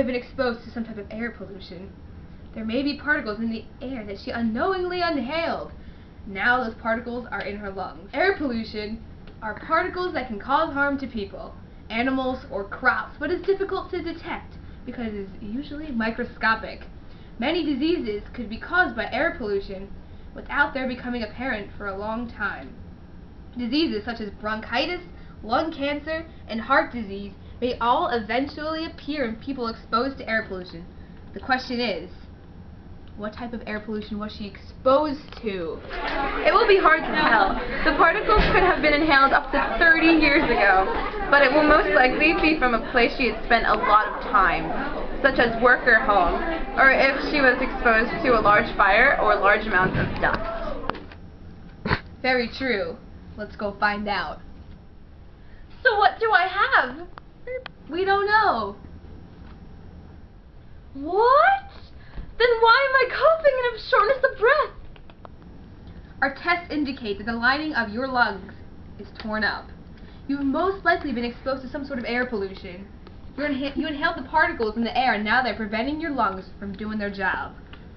have been exposed to some type of air pollution. There may be particles in the air that she unknowingly inhaled. Now those particles are in her lungs. Air pollution are particles that can cause harm to people, animals, or crops, but is difficult to detect because it is usually microscopic. Many diseases could be caused by air pollution without their becoming apparent for a long time. Diseases such as bronchitis, lung cancer, and heart disease may all eventually appear in people exposed to air pollution. The question is, what type of air pollution was she exposed to? It will be hard to tell. The particles could have been inhaled up to 30 years ago, but it will most likely be from a place she had spent a lot of time, such as work or home, or if she was exposed to a large fire or large amounts of dust. Very true. Let's go find out. So what do I have? We don't know. What? Then why am I coughing and have shortness of breath? Our tests indicate that the lining of your lungs is torn up. You've most likely been exposed to some sort of air pollution. You inhaled the particles in the air, and now they're preventing your lungs from doing their job.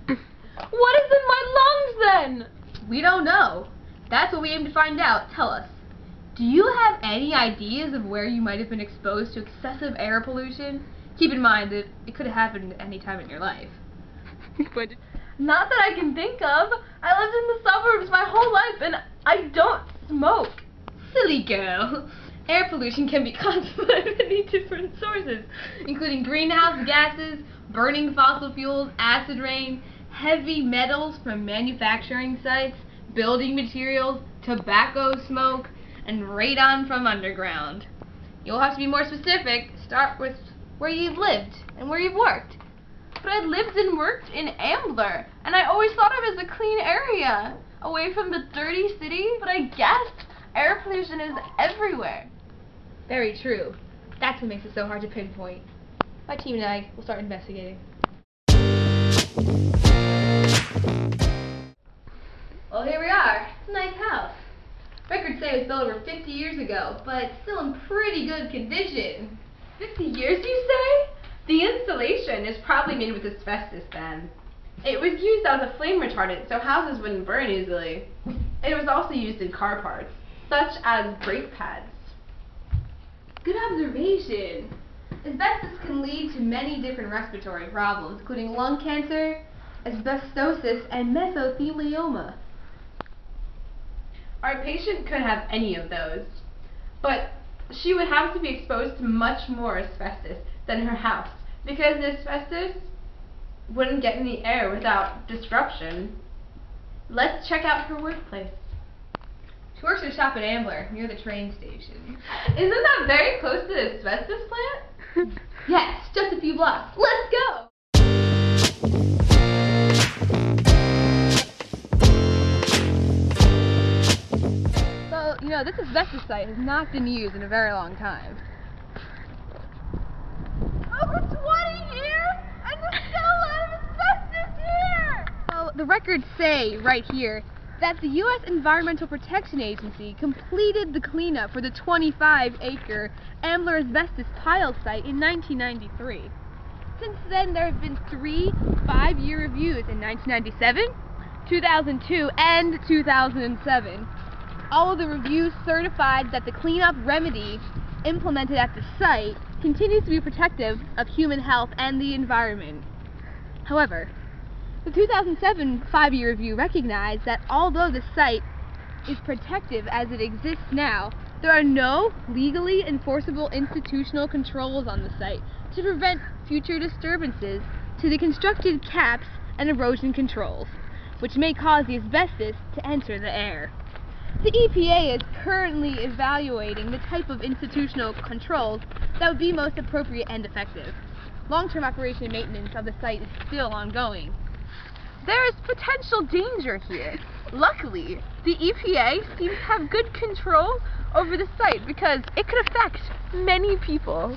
What is in my lungs then? We don't know. That's what we aim to find out. Tell us, do you have any ideas of where you might have been exposed to excessive air pollution? Keep in mind that it could have happened at any time in your life. Not that I can think of. I lived in the suburbs my whole life and I don't smoke. Silly girl. Air pollution can be caused by many different sources, including greenhouse gases, burning fossil fuels, acid rain, heavy metals from manufacturing sites, building materials, tobacco smoke, and radon from underground. You'll have to be more specific. Start with where you've lived and where you've worked. But I lived and worked in Ambler, and I always thought of it as a clean area, away from the dirty city, but I guess air pollution is everywhere. Very true. That's what makes it so hard to pinpoint. My team and I will start investigating. Well, here we are. It's a nice house. Records say it was built over 50 years ago, but still in pretty good condition. 50 years, you say? The insulation is probably made with asbestos then. It was used as a flame retardant so houses wouldn't burn easily. It was also used in car parts, such as brake pads. Good observation. Asbestos can lead to many different respiratory problems, including lung cancer, asbestosis, and mesothelioma. Our patient could have any of those, but she would have to be exposed to much more asbestos than her house, because the asbestos wouldn't get in the air without disruption. Let's check out her workplace. She works at a shop at Ambler, near the train station. Isn't that very close to the asbestos plant? Yes, just a few blocks. Let's go! So, you know, this asbestos site has not been used in a very long time. Over 20 years, and there's still a lot of asbestos here! Well, the records say right here that the U.S. Environmental Protection Agency completed the cleanup for the 25-acre Ambler asbestos pile site in 1993. Since then, there have been 3 5-year reviews in 1997, 2002, and 2007. All of the reviews certified that the cleanup remedy implemented at the site continues to be protective of human health and the environment. However, the 2007 5-year review recognized that although the site is protective as it exists now, there are no legally enforceable institutional controls on the site to prevent future disturbances to the constructed caps and erosion controls, which may cause the asbestos to enter the air. The EPA is currently evaluating the type of institutional controls that would be most appropriate and effective. Long-term operation and maintenance of the site is still ongoing. There is potential danger here. Luckily, the EPA seems to have good control over the site because it could affect many people.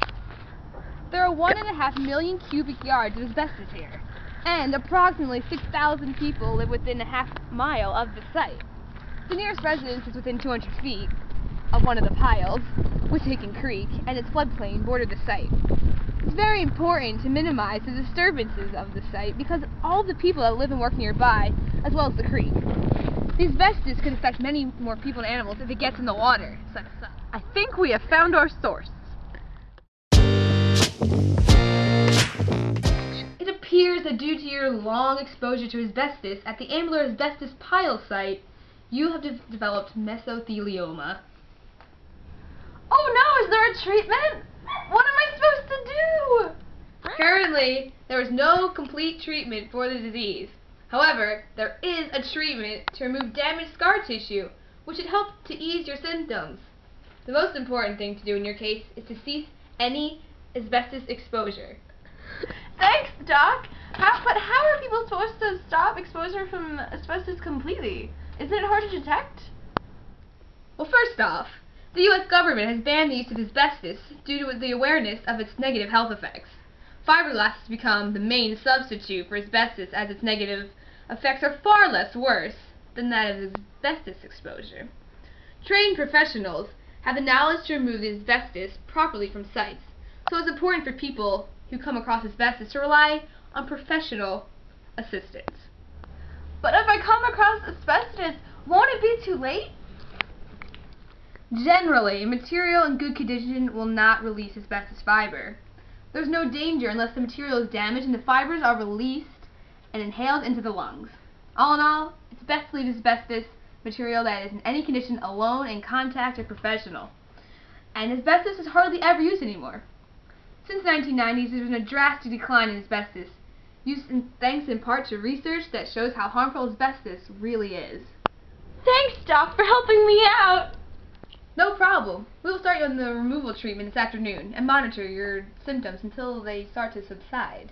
There are 1.5 million cubic yards of asbestos here, and approximately 6,000 people live within a half-mile of the site. The nearest residence is within 200 feet of one of the piles, Whittaken Creek, and its floodplain bordered the site. It's very important to minimize the disturbances of the site because of all the people that live and work nearby, as well as the creek. The asbestos could affect many more people and animals if it gets in the water. I think we have found our source. It appears that due to your long exposure to asbestos at the Ambler asbestos pile site, you have developed mesothelioma. Oh no, is there a treatment? What am I supposed to do? Currently, there is no complete treatment for the disease. However, there is a treatment to remove damaged scar tissue, which should help to ease your symptoms. The most important thing to do in your case is to cease any asbestos exposure. Thanks, Doc. But how are people supposed to stop exposure from asbestos completely? Isn't it hard to detect? Well, first off, the U.S. government has banned the use of asbestos due to the awareness of its negative health effects. Fiberglass has become the main substitute for asbestos as its negative effects are far less worse than that of asbestos exposure. Trained professionals have the knowledge to remove the asbestos properly from sites, so it's important for people who come across asbestos to rely on professional assistance. But if I come across asbestos, won't it be too late? Generally, a material in good condition will not release asbestos fiber. There's no danger unless the material is damaged and the fibers are released and inhaled into the lungs. All in all, it's best to leave asbestos material that is in any condition alone and contact a professional. And asbestos is hardly ever used anymore. Since the 1990s, there's been a drastic decline in asbestos, thanks in part to research that shows how harmful asbestos really is. Thanks, Doc, for helping me out. No problem. We will start you on the removal treatment this afternoon and monitor your symptoms until they start to subside.